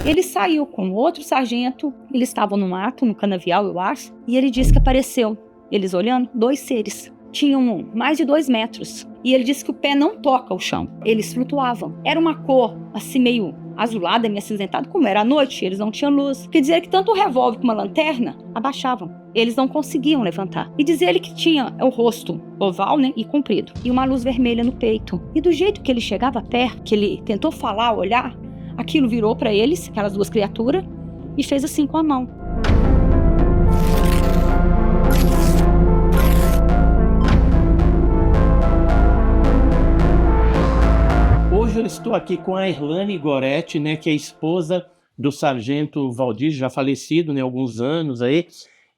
Ele saiu com outro sargento, eles estavam no mato, no canavial, eu acho, e ele disse que apareceu, eles olhando, 2 seres. Tinham mais de 2 metros. E ele disse que o pé não toca o chão. Eles flutuavam. Era uma cor, assim, meio azulada, meio acinzentada. Como era à noite, eles não tinham luz. Quer dizer que tanto o revólver como a lanterna abaixavam. Eles não conseguiam levantar. E dizer ele que tinha o rosto oval, né, e comprido. E uma luz vermelha no peito. E do jeito que ele chegava perto, que ele tentou falar, olhar, aquilo virou para eles, aquelas 2 criaturas, e fez assim com a mão. Hoje eu estou aqui com a Erlane Goretti, né, que é esposa do sargento Valdir, já falecido, né, há alguns anos aí,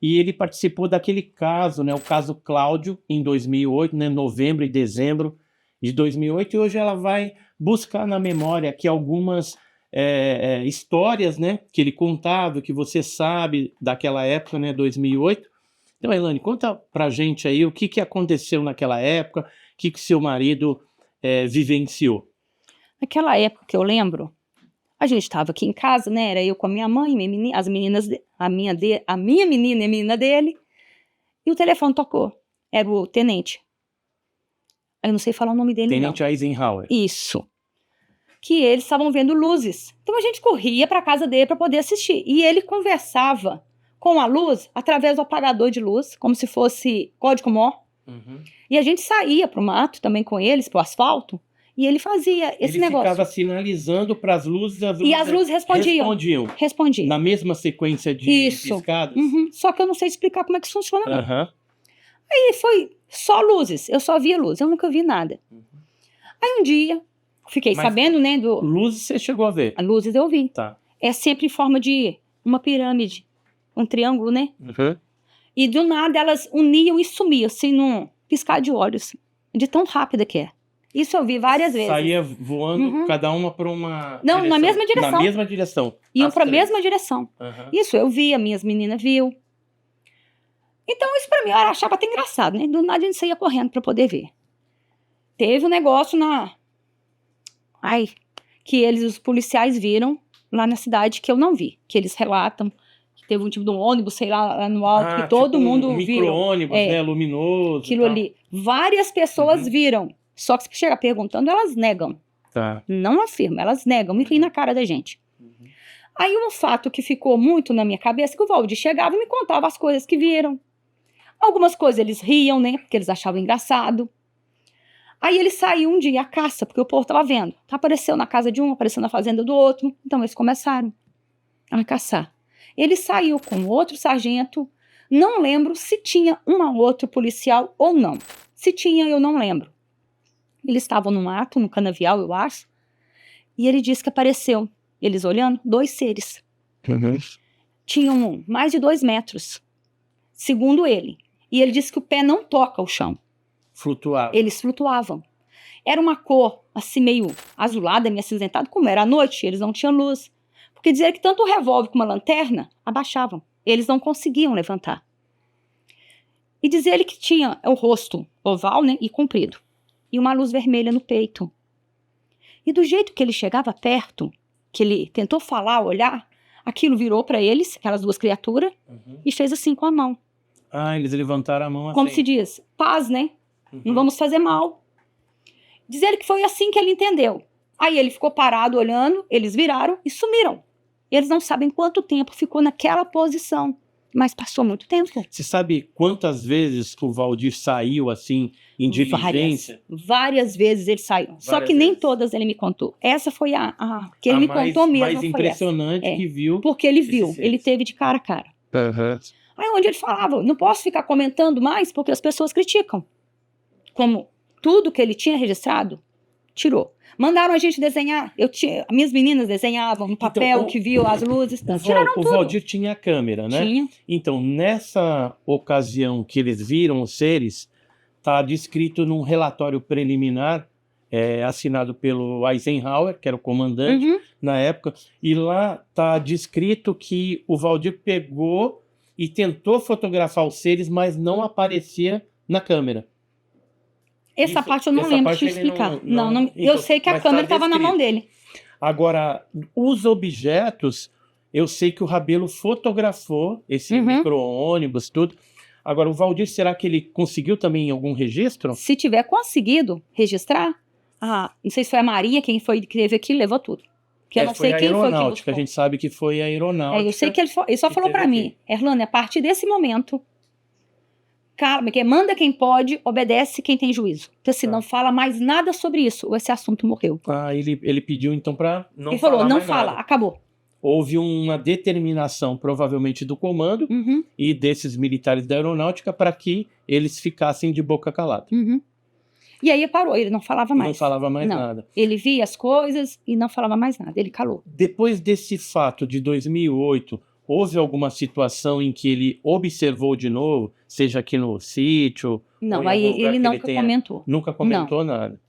e ele participou daquele caso, né, o caso Cláudio, em 2008, né, novembro e dezembro de 2008, e hoje ela vai buscar na memória aqui algumas histórias, né, que ele contava, que você sabe daquela época, né, 2008. Então, Erlane, conta pra gente aí o que aconteceu naquela época, o que seu marido vivenciou. Naquela época que eu lembro, a gente estava aqui em casa, né? Era eu com a minha mãe, as meninas, a minha menina e a menina dele. E o telefone tocou. Era o tenente. Eu não sei falar o nome dele, Tenente não. Eisenhower. Isso. Que eles estavam vendo luzes. Então a gente corria para a casa dele para poder assistir. E ele conversava com a luz através do apagador de luz, como se fosse código Mor. Uhum. E a gente saía para o mato também com eles, para o asfalto. E ele fazia esse negócio. Ele ficava sinalizando para as luzes. E as luzes respondiam. Na mesma sequência de piscadas? Uhum. Só que eu não sei explicar como é que isso funciona, não. Uhum. Aí foi só luzes. Eu só via luz. Eu nunca vi nada. Uhum. Aí um dia, fiquei sabendo, né, Luzes você chegou a ver? Luzes eu vi. Tá. É sempre em forma de uma pirâmide. Um triângulo, né? Uhum. E do nada elas uniam e sumiam, assim, num piscar de olhos. De tão rápida que é. Isso eu vi várias vezes. Saía voando, cada uma para uma Não, direção. na mesma direção. Na mesma direção. Iam para a mesma direção. Uhum. Isso eu vi, as minhas meninas viu. Então isso para mim eu achava até engraçado, né? Do nada a gente saía correndo para poder ver. Teve um negócio que os policiais viram lá na cidade que eu não vi. Que eles relatam que teve um tipo de um ônibus, sei lá no alto, que todo tipo mundo um viu. micro-ônibus, né? Luminoso. Aquilo ali. Várias pessoas viram. Só que se chega perguntando, elas negam. Tá. Não afirmam, elas negam e riem na cara da gente. Uhum. Aí um fato que ficou muito na minha cabeça, que o Valdir chegava e me contava as coisas que viram. Algumas coisas eles riam, né, porque eles achavam engraçado. Aí ele saiu um dia à caça, porque o povo estava vendo. Apareceu na casa de um, apareceu na fazenda do outro. Então eles começaram a caçar. Ele saiu com outro sargento, não lembro se tinha um outro policial ou não. Se tinha, eu não lembro. Eles estavam no mato, no canavial, eu acho. E ele disse que apareceu, eles olhando, 2 seres. Uhum. Tinham mais de 2 metros, segundo ele. E ele disse que o pé não toca o chão. Flutuava. Eles flutuavam. Era uma cor, assim, meio azulada, meio acinzentada. Como era à noite, eles não tinham luz. Porque dizer que tanto o revólver como a lanterna abaixavam. Eles não conseguiam levantar. E dizer ele que tinha o rosto oval, né, e comprido. E uma luz vermelha no peito. E do jeito que ele chegava perto, que ele tentou falar, olhar, aquilo virou para eles, aquelas 2 criaturas, e fez assim com a mão. Eles levantaram a mão assim. Como se diz, paz, né? Não vamos fazer mal. Diz ele que foi assim que ele entendeu. Aí ele ficou parado olhando, eles viraram e sumiram. Eles não sabem quanto tempo ficou naquela posição. Mas passou muito tempo. Você sabe quantas vezes o Valdir saiu assim, em diligência? Várias vezes ele saiu. Só que nem todas ele me contou. Essa foi a que ele me contou mesmo. Mais impressionante que viu. Porque ele viu, ele teve de cara a cara. Uhum. Aí onde ele falava, não posso ficar comentando mais porque as pessoas criticam. Como tudo que ele tinha registrado, tirou. Mandaram a gente desenhar. Minhas meninas desenhavam no papel, então, que viu as luzes. Tiraram tudo. O Valdir tinha câmera, né? Tinha. Então, nessa ocasião que eles viram os seres, está descrito num relatório preliminar, assinado pelo Eisenhower, que era o comandante na época, e lá está descrito que o Valdir pegou e tentou fotografar os seres, mas não aparecia na câmera. Essa parte eu não lembro de explicar. Não, eu sei que a câmera estava na mão dele. Agora, os objetos, eu sei que o Rabelo fotografou esse Uhum. micro-ônibus, tudo. Agora, o Valdir, será que ele conseguiu também algum registro? Se tiver conseguido registrar, não sei se foi a Maria quem foi que teve aqui, levou tudo. Que eu não Foi sei a quem foi que aeronáutica, a buscou. gente sabe que foi a aeronáutica. Eu sei que ele só que falou teve pra mim, Erlane, a partir desse momento, calma, que manda quem pode, obedece quem tem juízo. Então, assim, Tá. não fala mais nada sobre isso, ou esse assunto morreu. Ele pediu, então, para não Ele falar falou, não mais fala, nada. acabou. Houve uma determinação, provavelmente, do comando Uhum, e desses militares da aeronáutica para que eles ficassem de boca calada. uhum. E aí parou, ele não falava mais. Não falava mais Não. nada. Ele via as coisas e não falava mais nada, ele calou. Depois desse fato de 2008, houve alguma situação em que ele observou de novo, seja aqui no sítio? ou Não, em aí algum lugar ele que nunca tenha- comentou. Nunca comentou nada.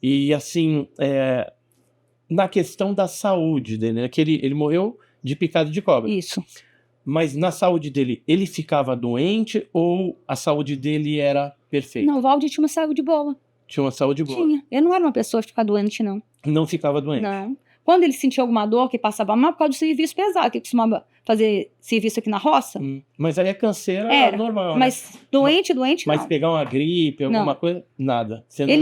E assim, na questão da saúde dele, né, que ele morreu de picada de cobra. Isso. Mas na saúde dele, ele ficava doente ou a saúde dele era perfeita? Não, o Valdir tinha uma saúde boa. Tinha uma saúde boa. Tinha. Ele não era uma pessoa de ficar doente, não. Não ficava doente. Não. Quando ele sentia alguma dor, que passava mal, por causa do serviço pesado, que ele costumava fazer serviço aqui na roça. Mas aí a canseira Era, normal, né? mas doente, Mas não. pegar uma gripe, alguma Não. coisa, nada. Você não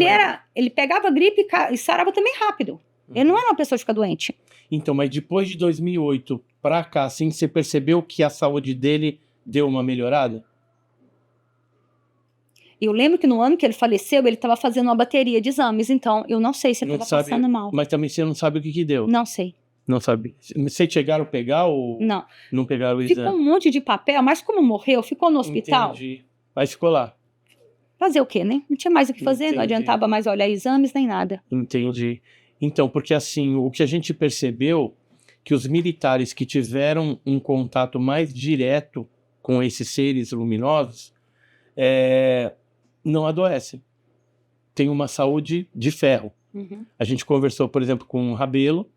Ele pegava gripe e sarava também rápido. Ele não era uma pessoa de ficar doente. Então, mas depois de 2008 pra cá, assim, você percebeu que a saúde dele deu uma melhorada? Eu lembro que no ano que ele faleceu, ele estava fazendo uma bateria de exames, então eu não sei se ele Não estava sabe, passando mal. mas também você não sabe o que deu. Não sei. Não sabe. Vocês chegaram a pegar ou Não. não pegaram o Ficou exame? um monte de papel, mas como morreu, ficou no hospital. Entendi. Mas ficou lá. Fazer o quê, né? Não tinha mais o que fazer, não Entendi. adiantava mais olhar exames nem nada. Entendi. Então, porque assim, o que a gente percebeu que os militares que tiveram um contato mais direto com esses seres luminosos não adoecem. Tem uma saúde de ferro. Uhum. A gente conversou, por exemplo, com o Rabelo,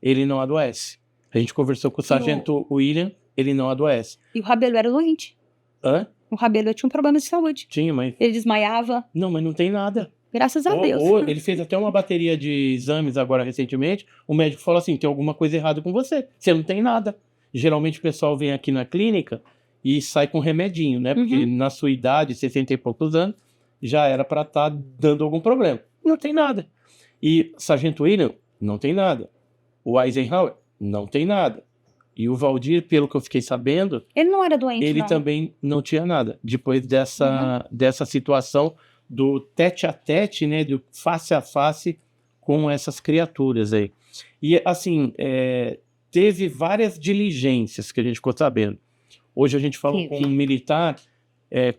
ele não adoece. A gente conversou com o sargento William, ele não adoece. E o Rabelo era doente. Hã? O Rabelo tinha um problema de saúde. Tinha, mas... Ele desmaiava, Não, mas não tem nada. graças a Deus. Ele fez até uma bateria de exames agora recentemente. O médico falou assim: tem alguma coisa errada com você. Você não tem nada. Geralmente o pessoal vem aqui na clínica e sai com remedinho, né? Porque na sua idade, 60 e poucos anos, já era para estar dando algum problema. Não tem nada. E Sargento William, não tem nada. O Eisenhower, não tem nada. E o Valdir, pelo que eu fiquei sabendo, Ele não era doente, ele não. também não tinha nada. Depois dessa situação do tete a tete, né, do face a face com essas criaturas aí. E assim, teve várias diligências que a gente ficou sabendo. Hoje a gente falou com um militar,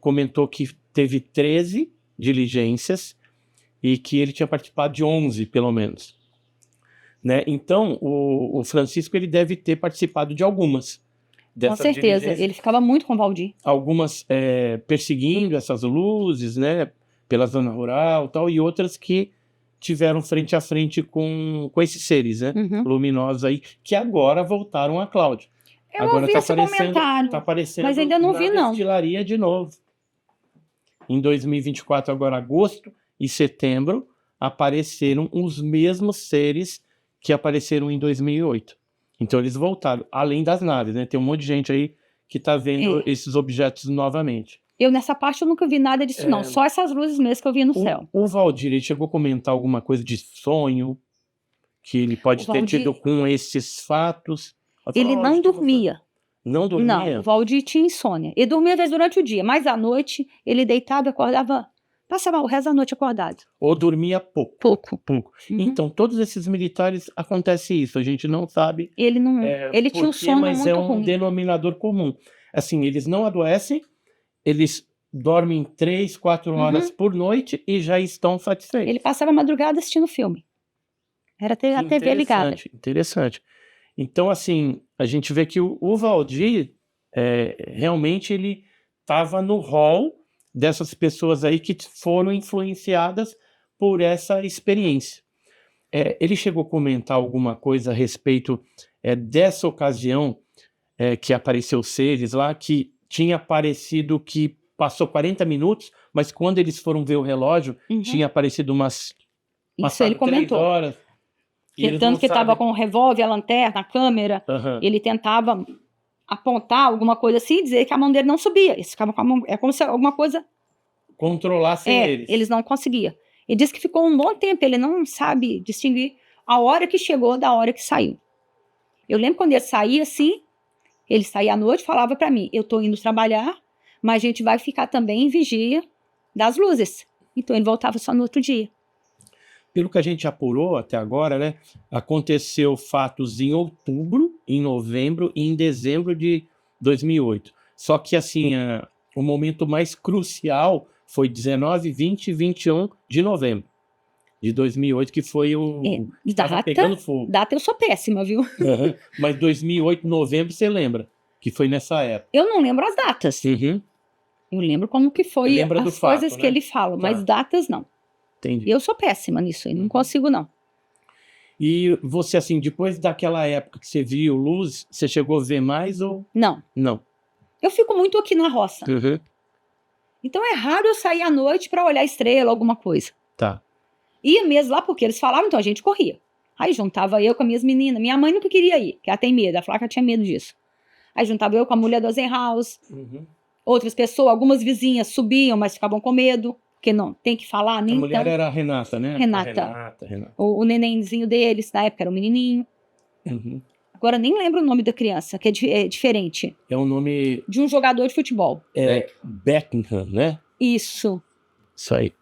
comentou que teve 13 diligências e que ele tinha participado de 11, pelo menos. Né? Então, o Francisco ele deve ter participado de algumas. Com certeza, ele ficava muito com o Valdir. Algumas perseguindo essas luzes, né, pela zona rural e tal, e outras que tiveram frente a frente com esses seres, né, luminosos aí, que agora voltaram a Cláudia. Eu agora ouvi esse comentário, tá aparecendo mas ainda não vi, não. Destilaria de novo. Em 2024, agora agosto e setembro, apareceram os mesmos seres que apareceram em 2008. Então eles voltaram, além das naves, né? Tem um monte de gente aí que tá vendo esses objetos novamente. Eu, nessa parte, eu nunca vi nada disso, não. Só essas luzes mesmo que eu via no céu. O Valdir, ele chegou a comentar alguma coisa de sonho que ele pode ter tido com esses fatos? Ele não dormia. Não dormia? Não, o Valdir tinha insônia. Ele dormia às vezes durante o dia, mas à noite ele deitava e acordava, passava o resto da noite acordado. Ou dormia pouco? Pouco. Então, todos esses militares acontece isso, a gente não sabe. Ele não, ele tinha um sono mas muito é um ruim. denominador comum. Assim, eles não adoecem, eles dormem 3, 4 horas por noite e já estão satisfeitos. Ele passava a madrugada assistindo filme. Era a TV ligada. Interessante. Então, assim, a gente vê que o Valdir, realmente, ele estava no hall dessas pessoas aí que foram influenciadas por essa experiência. Ele chegou a comentar alguma coisa a respeito dessa ocasião que apareceu seres lá, que tinha parecido que passou 40 minutos, mas quando eles foram ver o relógio, tinha aparecido umas Isso ele comentou. 3 horas. E eles Tanto não que estava sabem. com o revólver, a lanterna, a câmera. Aham. Ele tentava apontar alguma coisa assim e dizer que a mão dele não subia. Eles ficavam com a mão. É como se alguma coisa. Controlassem eles. Eles não conseguiam. Ele disse que ficou um bom tempo, ele não sabe distinguir a hora que chegou da hora que saiu. Eu lembro quando ele saía assim, ele saía à noite e falava para mim: eu estou indo trabalhar, mas a gente vai ficar também em vigia das luzes. Então ele voltava só no outro dia. Pelo que a gente apurou até agora, né? Aconteceu fatos em outubro, em novembro e em dezembro de 2008. Só que, assim, o momento mais crucial foi 19, 20 e 21 de novembro de 2008, que foi Tava pegando fogo. Data eu sou péssima, viu? Aham. Mas 2008, novembro, você lembra? Que foi nessa época. Eu não lembro as datas. Uhum. Eu lembro como que foi Lembra do as coisas fato, que né? ele fala, mas Tá. datas não. Entendi. Eu sou péssima nisso, eu não consigo não. E você, assim, depois daquela época que você viu luz, você chegou a ver mais ou Não. não? Eu fico muito aqui na roça. Uhum. Então é raro eu sair à noite para olhar estrela, alguma coisa. Tá. Ia mesmo lá porque eles falavam, então a gente corria. Aí juntava eu com as minhas meninas. Minha mãe nunca queria ir, porque ela tem medo, ela falava que ela tinha medo disso. Aí juntava eu com a mulher do Eisenhouse, Uhum. outras pessoas, algumas vizinhas subiam, mas ficavam com medo, porque não, tem que falar, nem A mulher então. era a Renata, né? Renata. Renata. O nenenzinho deles, na época era um menininho. Uhum. Agora nem lembro o nome da criança, que é diferente. É um nome De um jogador de futebol. Beckham, né? Isso. Isso aí.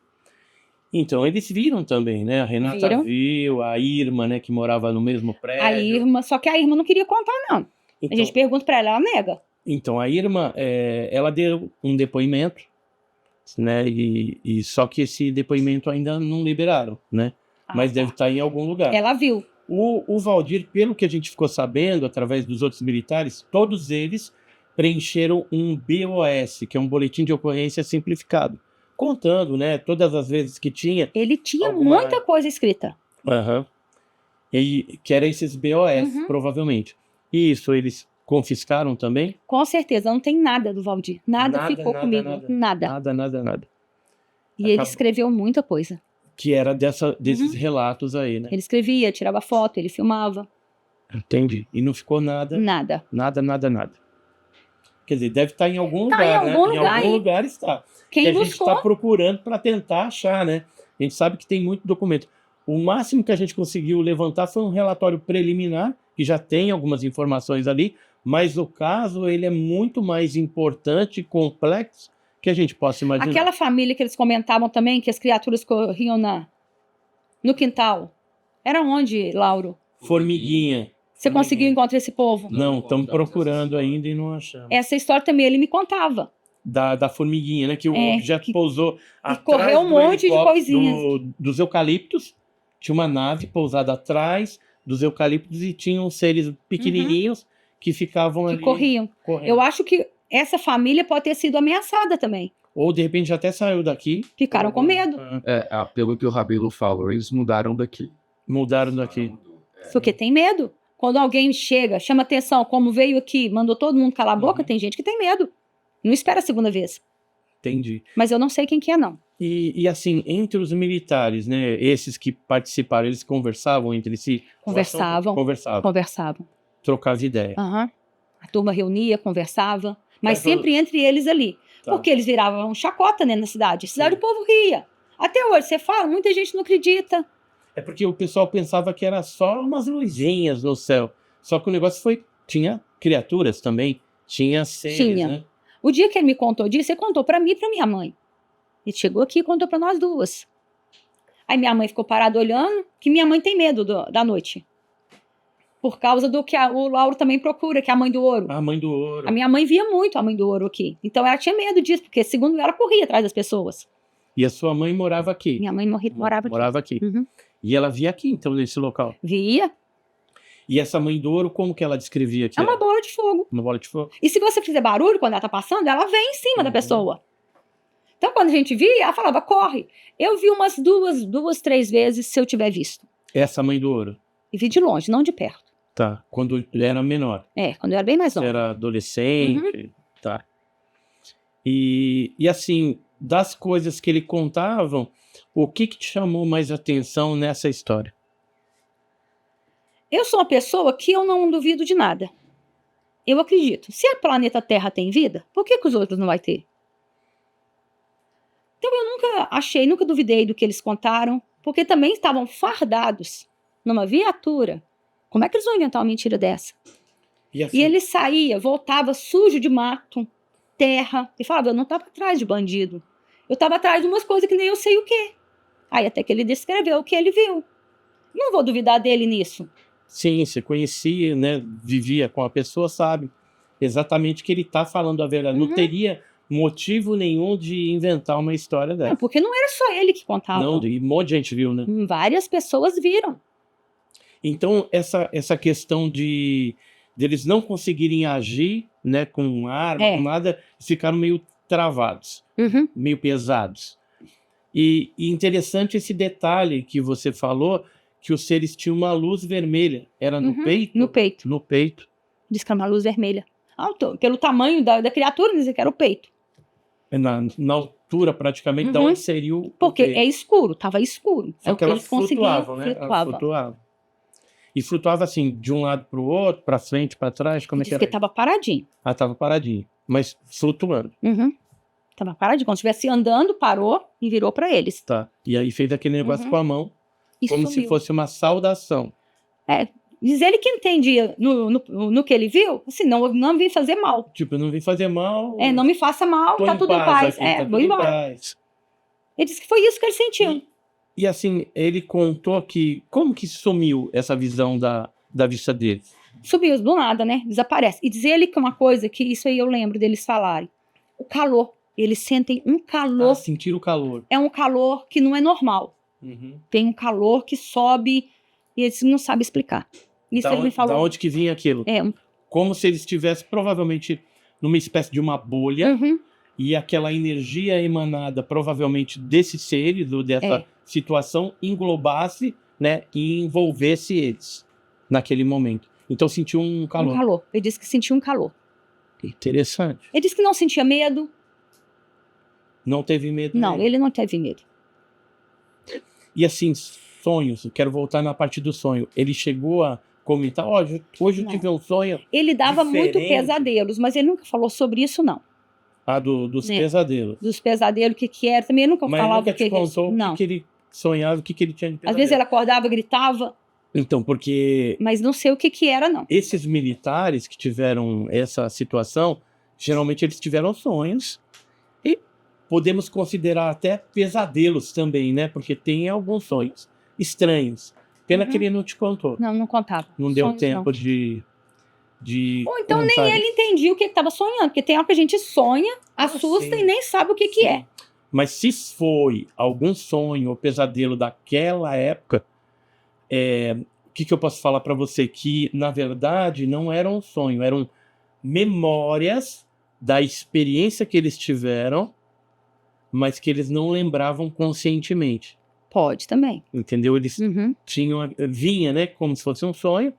Então, eles viram também, né? A Renata Viram. viu, a Irma, né, que morava no mesmo prédio. A Irma, só que a Irma não queria contar, não. Então, A gente pergunta pra ela nega. então a Irma, ela deu um depoimento, né? E só que esse depoimento ainda não liberaram, né? Mas tá. deve estar em algum lugar. Ela viu. O Valdir, pelo que a gente ficou sabendo, através dos outros militares, todos eles preencheram um BOS, que é um boletim de ocorrência simplificado, contando, né, todas as vezes que tinha. Ele tinha Alguma- muita coisa escrita. Aham. E que eram esses BOS, Uhum. provavelmente. E isso eles confiscaram também? Com certeza, não tem nada do Valdir. Nada ficou comigo. Nada. Nada. E ele Acabou. escreveu muita coisa. Que era desses relatos aí, né? Ele escrevia, tirava foto, ele filmava. Entendi. E não ficou nada. Nada. Nada. Quer dizer, deve estar em algum Tá lugar, em né? algum Em lugar, algum hein? lugar está. Quem E a gente buscou? está procurando para tentar achar, né? A gente sabe que tem muito documento. O máximo que a gente conseguiu levantar foi um relatório preliminar, que já tem algumas informações ali, mas o caso ele é muito mais importante e complexo que a gente possa imaginar. Aquela família que eles comentavam também, que as criaturas corriam no quintal. Era onde, Lauro? Formiguinha. Você conseguiu encontrar esse povo? Não, estamos procurando ainda e não achamos. Essa história também ele me contava. Da formiguinha, né? Que o objeto pousou atrás correu um do monte de helicóptero, coisinhas. dos eucaliptos. Tinha uma nave pousada atrás dos eucaliptos e tinham seres pequenininhos que ficavam Que ali corriam. correndo. Eu acho que essa família pode ter sido ameaçada também. Ou de repente até saiu daqui. Ficaram com medo. Pelo que o Rabelo falou, eles mudaram daqui. Mudaram daqui. Porque tem medo. Quando alguém chega, chama atenção, como veio aqui, mandou todo mundo calar a boca, tem gente que tem medo. Não espera a segunda vez. Entendi. Mas eu não sei quem que é, não. E assim, entre os militares, né? Esses que participaram, eles conversavam entre si? Conversavam. Conversavam. Trocavam ideia. Aham. A turma reunia, conversava. Mas Mas sempre entre eles ali. Tá. Porque eles viravam chacota, né, na cidade. A cidade, Sim. o povo ria. Até hoje, você fala, muita gente não acredita. É porque o pessoal pensava que era só umas luzinhas no céu. Só que o negócio tinha criaturas também. Tinha seres, Tinha. né? O dia que ele me contou disso, ele contou pra mim e pra minha mãe. Ele chegou aqui e contou pra nós duas. Aí minha mãe ficou parada olhando, que minha mãe tem medo da noite. Por causa do que o Lauro também procura, que é a mãe do ouro. A mãe do ouro. A minha mãe via muito a mãe do ouro aqui. Então ela tinha medo disso, porque segundo ela corria atrás das pessoas. E a sua mãe morava aqui? Minha mãe morava aqui. aqui. Uhum. E ela via aqui, então, nesse local. Via. E essa mãe do ouro, como que ela descrevia que É uma era? bola de fogo. Uma bola de fogo? E se você fizer barulho quando ela tá passando, ela vem em cima da pessoa. Então, quando a gente via, ela falava, corre. Eu vi umas duas, 3 vezes, se eu tiver visto. Essa mãe do ouro? E vi de longe, não de perto. Tá. Quando era menor? Quando eu era bem mais Você nova. era adolescente? Tá. E assim, das coisas que ele contavam, o que te chamou mais atenção nessa história? Eu sou uma pessoa que eu não duvido de nada. Eu acredito. Se o planeta Terra tem vida, por que os outros não vai ter? Então eu nunca duvidei do que eles contaram, porque também estavam fardados numa viatura. Como é que eles vão inventar uma mentira dessa? E assim, E ele saía, voltava sujo de mato, terra, e falava, eu não estava atrás de bandido. Eu estava atrás de umas coisas que nem eu sei o quê. Aí até que ele descreveu o que ele viu. Não vou duvidar dele nisso. sim, você conhecia, né? Vivia com a pessoa, sabe exatamente que ele está falando a verdade. Não teria motivo nenhum de inventar uma história Não, dessa. porque não era só ele que contava. Não, e um monte de gente viu, né? Várias pessoas viram. Então, essa questão de deles não conseguirem agir, né, com arma, É. com nada, ficaram meio travados, meio pesados. E interessante esse detalhe que você falou, que os seres tinham uma luz vermelha. Era no peito? No peito. No peito. Diz que era uma luz vermelha. Pelo tamanho da criatura, dizia que era o peito. Na altura, praticamente, da onde seria o Porque peito. é escuro, estava escuro. Só É o que que elas eles conseguiam. flutuavam, né? Elas flutuavam. E flutuava assim, de um lado para o outro, para frente, para trás, como é que Diz era? que estava paradinho. Ah, estava paradinho, mas flutuando. Estava paradinho. Quando estivesse andando, parou e virou para eles. Tá. E aí fez aquele negócio com a mão, E como sumiu. se fosse uma saudação. Diz ele que entendia no que ele viu, assim, não vim fazer mal. Tipo, eu não vim fazer mal. Não me faça mal, tô tá em tudo em paz. aqui, tá Vou tudo em embora. paz. Ele disse que foi isso que ele sentiu. E assim, ele contou que como que sumiu essa visão da vista dele? Subiu do nada, né? Desaparece. E diz ele que uma coisa, que isso aí eu lembro deles falarem. O calor. Eles sentem um calor. Sentir o calor. É um calor que não é normal. Tem um calor que sobe e eles não sabem explicar. Isso ele me falou. Da onde que vinha aquilo? Como se ele estivesse provavelmente numa espécie de uma bolha e aquela energia emanada provavelmente desses seres ou dessa situação englobasse, né, e envolvesse eles naquele momento. Então sentiu um calor. Um calor. Ele disse que sentiu um calor. Interessante. Ele disse que não sentia medo. Não teve medo? Não, ele não teve medo. E assim, sonhos, eu quero voltar na parte do sonho. Ele chegou a comentar, hoje eu tive um sonho. Ele dava muito diferente. Pesadelos, mas ele nunca falou sobre isso, não. Dos pesadelos. Dos pesadelos, o que era. Também ele nunca Mas falava nunca te contou o que ele sonhava, o que ele tinha de pesadelo. Às vezes ele acordava, gritava. Então, porque... Mas não sei o que era, não. Esses militares que tiveram essa situação, geralmente eles tiveram sonhos. E podemos considerar até pesadelos também, né? Porque tem alguns sonhos estranhos. Pena que ele não te contou. Não contava. Não deu Sonhos, tempo não. de Ou então nem contar. ele entendia o que estava sonhando. Porque tem hora que a gente sonha, assusta sim. e nem sabe o que é. Mas se foi algum sonho ou pesadelo daquela época, o que eu posso falar para você? Que, na verdade, não era um sonho, eram memórias da experiência que eles tiveram, mas que eles não lembravam conscientemente. Pode também. Entendeu? Eles vinha, né, como se fosse um sonho,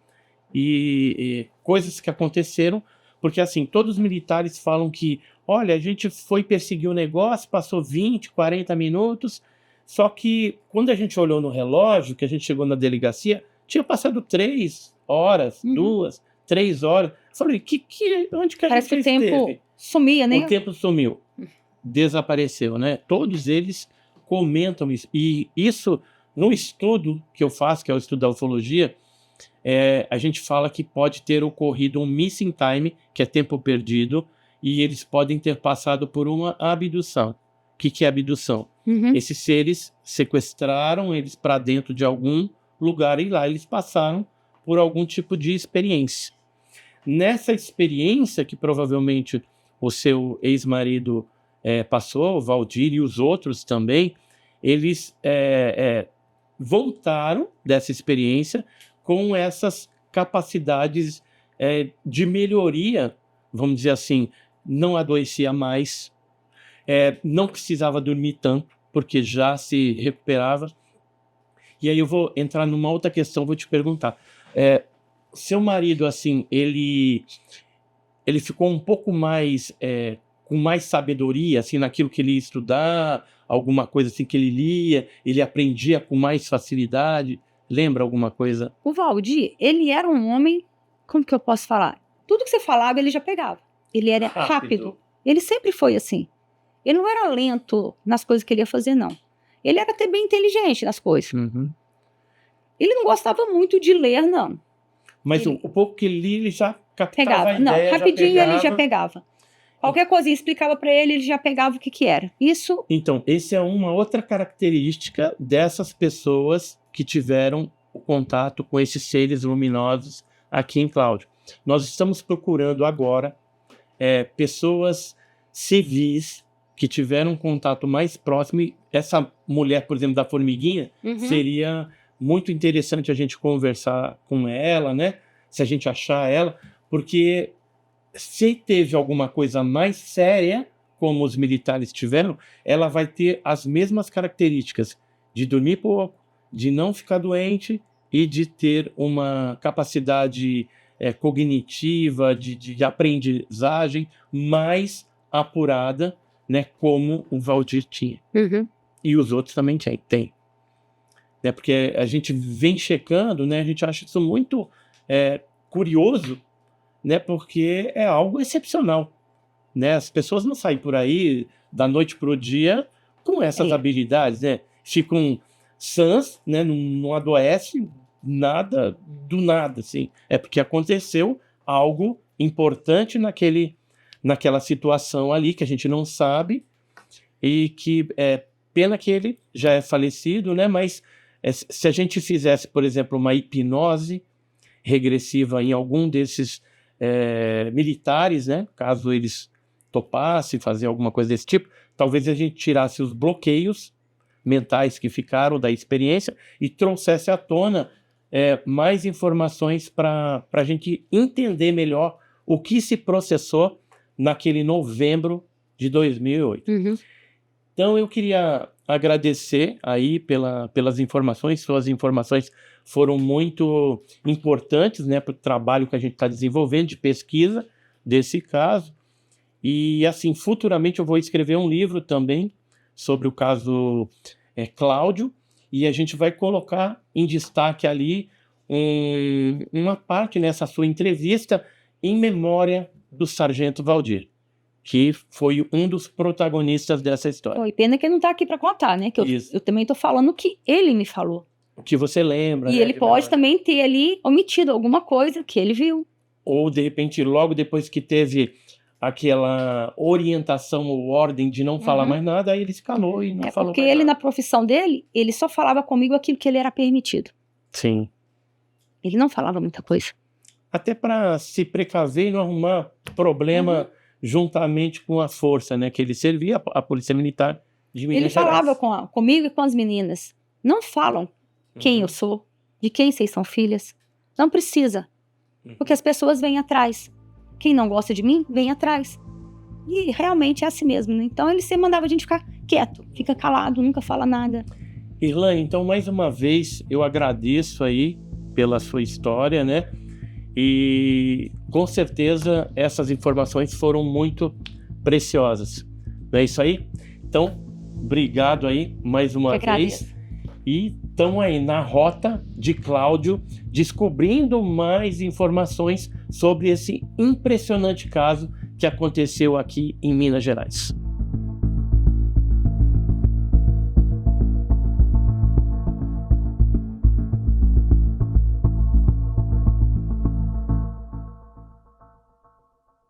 e coisas que aconteceram, porque assim, todos os militares falam que, olha, a gente foi perseguir o negócio, passou 20, 40 minutos, só que quando a gente olhou no relógio, que a gente chegou na delegacia, tinha passado 3 horas, 2, 3 horas. Eu falei, onde que a Parece que gente o tempo esteve? sumia, né? O tempo sumiu, desapareceu, né? Todos eles comentam isso. E isso, no estudo que eu faço, que é o estudo da ufologia, a gente fala que pode ter ocorrido um missing time, que é tempo perdido, e eles podem ter passado por uma abdução. O que é abdução? Esses seres sequestraram eles para dentro de algum lugar e lá eles passaram por algum tipo de experiência. Nessa experiência que provavelmente o seu ex-marido passou, o Valdir e os outros também, eles voltaram dessa experiência com essas capacidades de melhoria, vamos dizer assim, não adoecia mais, não precisava dormir tanto, porque já se recuperava. E aí eu vou entrar numa outra questão, vou te perguntar. Seu marido, assim, ele ficou um pouco mais, com mais sabedoria, assim, naquilo que ele ia estudar, alguma coisa assim que ele lia, ele aprendia com mais facilidade, lembra alguma coisa? O Valdir, ele era um homem, como que eu posso falar? Tudo que você falava, ele já pegava. Ele era rápido. Ele sempre foi assim. Ele não era lento nas coisas que ele ia fazer, não. Ele era até bem inteligente nas coisas. Uhum. Ele não gostava muito de ler, não. Mas Ele- o pouco que li, ele já captava Pegava. a Não, ideia, rapidinho ele já pegava. pegava. Qualquer coisinha explicava pra ele, ele já pegava o que que era. Isso, Então, essa é uma outra característica dessas pessoas que tiveram o contato com esses seres luminosos aqui em Cláudio. Nós estamos procurando agora pessoas civis que tiveram um contato mais próximo. E essa mulher, por exemplo, da formiguinha, seria muito interessante a gente conversar com ela, né? Se a gente achar ela, porque se teve alguma coisa mais séria, como os militares tiveram, ela vai ter as mesmas características de dormir pouco, de não ficar doente e de ter uma capacidade cognitiva, de aprendizagem mais apurada, né, como o Valdir tinha. E os outros também têm. Né, porque a gente vem checando, né, a gente acha isso muito curioso, né, porque é algo excepcional. Né? As pessoas não saem por aí da noite para o dia com essas habilidades, né? Ficam sãs, né? Não adoece nada do nada, assim. É porque aconteceu algo importante naquela situação ali que a gente não sabe e que pena que ele já é falecido, né? Mas se a gente fizesse, por exemplo, uma hipnose regressiva em algum desses militares, né? Caso eles topasse fazer alguma coisa desse tipo, talvez a gente tirasse os bloqueios mentais que ficaram da experiência e trouxesse à tona mais informações para a gente entender melhor o que se processou naquele novembro de 2008. Então eu queria agradecer aí pelas informações. Suas informações foram muito importantes, né, para o trabalho que a gente está desenvolvendo de pesquisa desse caso. E, assim, futuramente eu vou escrever um livro também sobre o caso Cláudio, e a gente vai colocar em destaque ali uma parte nessa sua entrevista em memória do Sargento Valdir, que foi um dos protagonistas dessa história. Foi pena que ele não tá aqui para contar, né? Que eu também tô falando o que ele me falou. O que você lembra, E né, ele de pode memória. também ter ali omitido alguma coisa que ele viu. Ou, de repente, logo depois que teve aquela orientação ou ordem de não falar mais nada, aí ele se calou e não falou Porque mais ele, nada. na profissão dele, ele só falava comigo aquilo que ele era permitido. Sim. Ele não falava muita coisa. Até para se precaver e não arrumar problema juntamente com a força, né, que ele servia, a Polícia Militar de Minas Ele Gerais. falava comigo e com as meninas. Não falam quem eu sou, de quem vocês são filhas. Não precisa. Porque as pessoas vêm atrás. Quem não gosta de mim, vem atrás. E realmente é assim mesmo, né? Então ele sempre mandava a gente ficar quieto, fica calado, nunca fala nada. Irlane, então mais uma vez eu agradeço aí pela sua história, né? E com certeza essas informações foram muito preciosas. Não é isso aí? Então, obrigado aí mais uma vez. E estamos aí na rota de Cláudio, descobrindo mais informações sobre esse impressionante caso que aconteceu aqui em Minas Gerais.